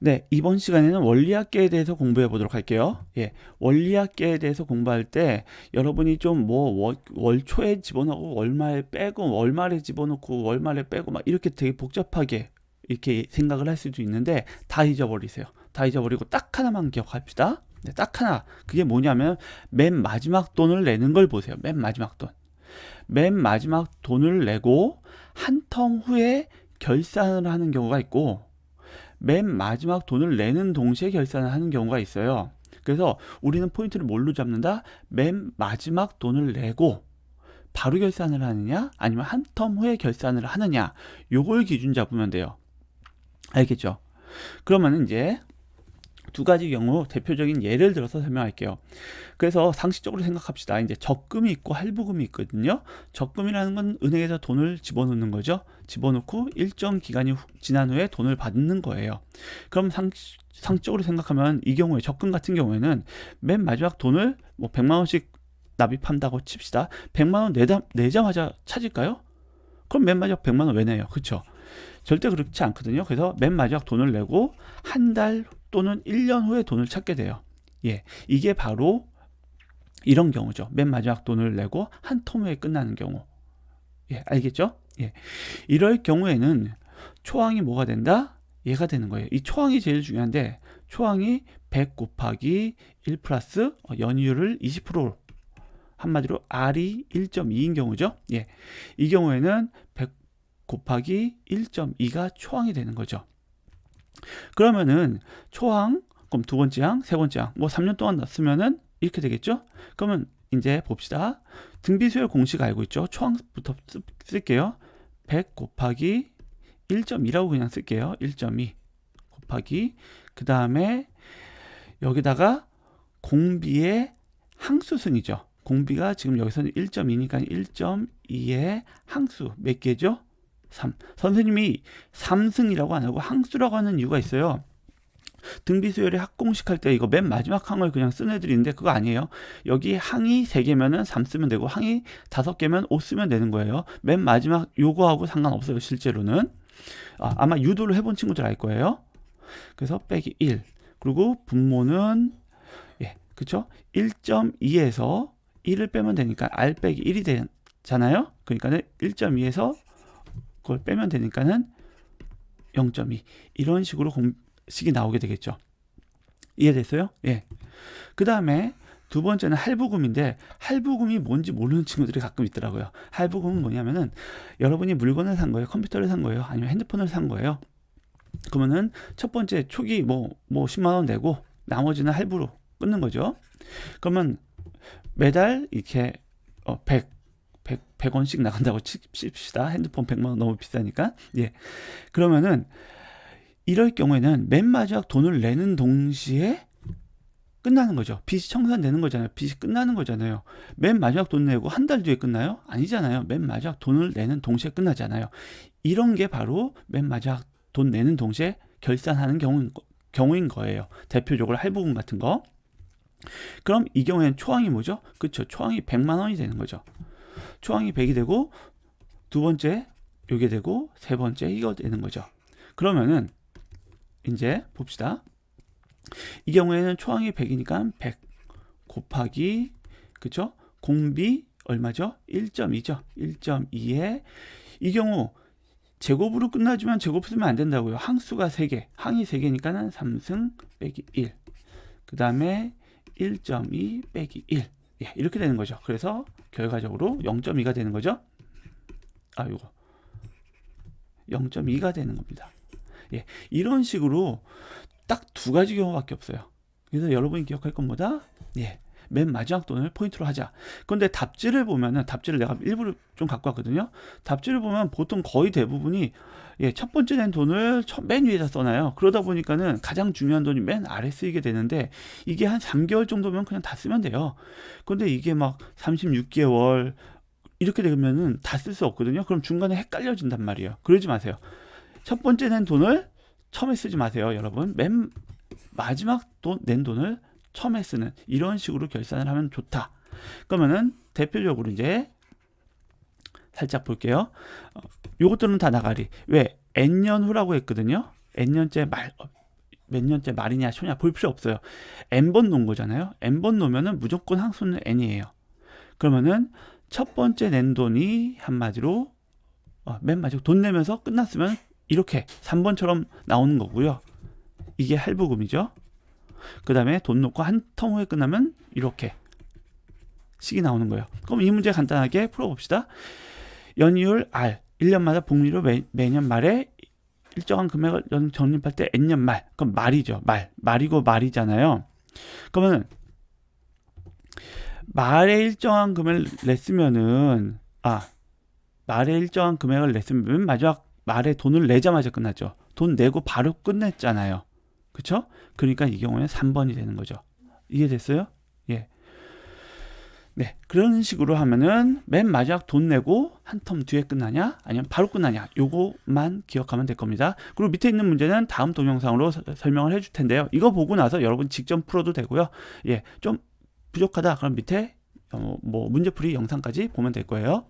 네, 이번 시간에는 원리합계에 대해서 공부해 보도록 할게요. 예, 원리합계에 대해서 공부할 때 여러분이 좀 뭐 월초에 집어넣고 월말에 빼고 월말에 집어넣고 월말에 빼고 막 이렇게 되게 복잡하게 이렇게 생각을 할 수도 있는데 다 잊어버리세요. 다 잊어버리고 딱 하나만 기억합시다. 네, 딱 하나. 그게 뭐냐면 맨 마지막 돈을 내는 걸 보세요. 맨 마지막 돈. 맨 마지막 돈을 내고 한 텀 후에 결산을 하는 경우가 있고 맨 마지막 돈을 내는 동시에 결산을 하는 경우가 있어요. 그래서 우리는 포인트를 뭘로 잡는다? 맨 마지막 돈을 내고 바로 결산을 하느냐 아니면 한 텀 후에 결산을 하느냐, 요걸 기준 잡으면 돼요. 알겠죠? 그러면 이제 두 가지 경우 대표적인 예를 들어서 설명할게요. 그래서 상식적으로 생각합시다. 이제 적금이 있고 할부금이 있거든요. 적금이라는 건 은행에서 돈을 집어넣는 거죠. 집어넣고 일정 기간이 지난 후에 돈을 받는 거예요. 그럼 상식적으로 생각하면 이 경우에 적금 같은 경우에는 맨 마지막 돈을 뭐 100만 원씩 납입한다고 칩시다. 100만 원 내자마자 찾을까요? 그럼 맨 마지막 100만 원 왜 내요? 그렇죠? 절대 그렇지 않거든요. 그래서 맨 마지막 돈을 내고 한 달 또는 1년 후에 돈을 찾게 돼요. 예, 이게 바로 이런 경우죠. 맨 마지막 돈을 내고 한 텀 후에 끝나는 경우. 예, 알겠죠? 예. 이럴 경우에는 초항이 뭐가 된다? 얘가 되는 거예요. 이 초항이 제일 중요한데 초항이 100 곱하기 1 플러스 연이율을 20%로 한마디로 R이 1.2인 경우죠. 예. 이 경우에는 100 곱하기 1.2가 초항이 되는 거죠. 그러면은 초항, 그럼 두 번째 항, 세 번째 항, 뭐 3년 동안 넣었으면은 이렇게 되겠죠? 그러면 이제 봅시다. 등비수열 공식 알고 있죠? 초항부터 쓸게요. 100 곱하기 1.2라고 그냥 쓸게요. 1.2 곱하기 그 다음에 여기다가 공비의 항수승이죠. 공비가 지금 여기서는 1.2니까 1.2의 항수 몇 개죠? 3. 선생님이 3승이라고 안 하고 항수라고 하는 이유가 있어요. 등비수열의 합공식 할 때 이거 맨 마지막 항을 그냥 쓴 애들인데 그거 아니에요. 여기 항이 3개면은 3 쓰면 되고 항이 5개면 5 쓰면 되는 거예요. 맨 마지막 요거하고 상관없어요. 실제로는. 아마 유도를 해본 친구들 알 거예요. 그래서 빼기 1. 그리고 분모는 예, 그쵸? 1.2에서 1을 빼면 되니까 R 빼기 1이 되잖아요. 그러니까는 1.2에서 그걸 빼면 되니까는 0.2 이런 식으로 공식이 나오게 되겠죠. 이해됐어요? 예. 그 다음에 두 번째는 할부금인데 할부금이 뭔지 모르는 친구들이 가끔 있더라고요. 할부금은 뭐냐면은 여러분이 물건을 산 거예요. 컴퓨터를 산 거예요. 아니면 핸드폰을 산 거예요. 그러면은 첫 번째 초기 뭐 10만 원 내고 나머지는 할부로 끊는 거죠. 그러면 매달 이렇게 100원씩 나간다고 칩시다. 핸드폰 100만 원 너무 비싸니까. 예. 그러면은 이럴 경우에는 맨 마지막 돈을 내는 동시에 끝나는 거죠. 빚이 청산되는 거잖아요. 빚이 끝나는 거잖아요. 맨 마지막 돈 내고 한 달 뒤에 끝나요? 아니잖아요. 맨 마지막 돈을 내는 동시에 끝나잖아요. 이런 게 바로 맨 마지막 돈 내는 동시에 결산하는 경우인 거예요. 대표적으로 할부금 같은 거. 그럼 이 경우에는 초항이 뭐죠? 그렇죠. 초항이 100만 원이 되는 거죠. 초항이 100이 되고 두 번째 요게 되고 세 번째 이거 되는 거죠. 그러면은 이제 봅시다. 이 경우에는 초항이 100이니까 100 곱하기 그쵸? 공비 얼마죠? 1.2죠. 1.2에 이 경우 제곱으로 끝나지만 제곱 쓰면 안 된다고요. 항수가 3개. 항이 3개니까는 3승 빼기 1. 그 다음에 1.2 빼기 1. 예, 이렇게 되는 거죠. 그래서 결과적으로 0.2가 되는 거죠. 요거 0.2가 되는 겁니다. 예, 이런 식으로 딱 두 가지 경우밖에 없어요. 그래서 여러분이 기억할 건 뭐다? 예, 맨 마지막 돈을 포인트로 하자. 그런데 답지를 보면은 답지를 내가 일부러 좀 갖고 왔거든요. 답지를 보면 보통 거의 대부분이 첫 번째 낸 돈을 맨 위에다 써놔요. 그러다 보니까는 가장 중요한 돈이 맨 아래 쓰이게 되는데 이게 한 3개월 정도면 그냥 다 쓰면 돼요. 그런데 이게 막 36개월 이렇게 되면은 다 쓸 수 없거든요. 그럼 중간에 헷갈려진단 말이에요. 그러지 마세요. 첫 번째 낸 돈을 처음에 쓰지 마세요, 여러분. 맨 마지막 낸 돈을 처음에 쓰는 이런 식으로 결산을 하면 좋다. 그러면은 대표적으로 이제 살짝 볼게요. 요것들은 다 나가리. 왜? N년 후라고 했거든요. N년째 말 몇 년째 말이냐 초냐 볼 필요 없어요. n번 놓은 거잖아요. n번 놓으면은 무조건 항수는 n이에요. 그러면은 첫 번째 낸 돈이 한마디로 맨 마지막 돈 내면서 끝났으면 이렇게 3번처럼 나오는 거고요. 이게 할부금이죠. 그 다음에 돈 놓고 한 텀 후에 끝나면 이렇게 식이 나오는 거예요. 그럼 이 문제 간단하게 풀어봅시다. 연이율 R 1년마다 복리로 매년 말에 일정한 금액을 적립할 때 n년 말. 그럼 말이죠. 말이고 말이잖아요. 그러면 말에 일정한 금액을 냈으면은 말에 일정한 금액을 냈으면 맨 마지막 말에 돈을 내자마자 끝났죠. 돈 내고 바로 끝냈잖아요. 그쵸? 그러니까 이 경우에는 3번이 되는 거죠. 이해됐어요? 예. 네, 그런 식으로 하면은 맨 마지막 돈 내고 한 텀 뒤에 끝나냐 아니면 바로 끝나냐 요거만 기억하면 될 겁니다. 그리고 밑에 있는 문제는 다음 동영상으로 설명을 해줄 텐데요. 이거 보고 나서 여러분 직접 풀어도 되고요. 예, 좀 부족하다 그럼 밑에 뭐 문제풀이 영상까지 보면 될 거예요.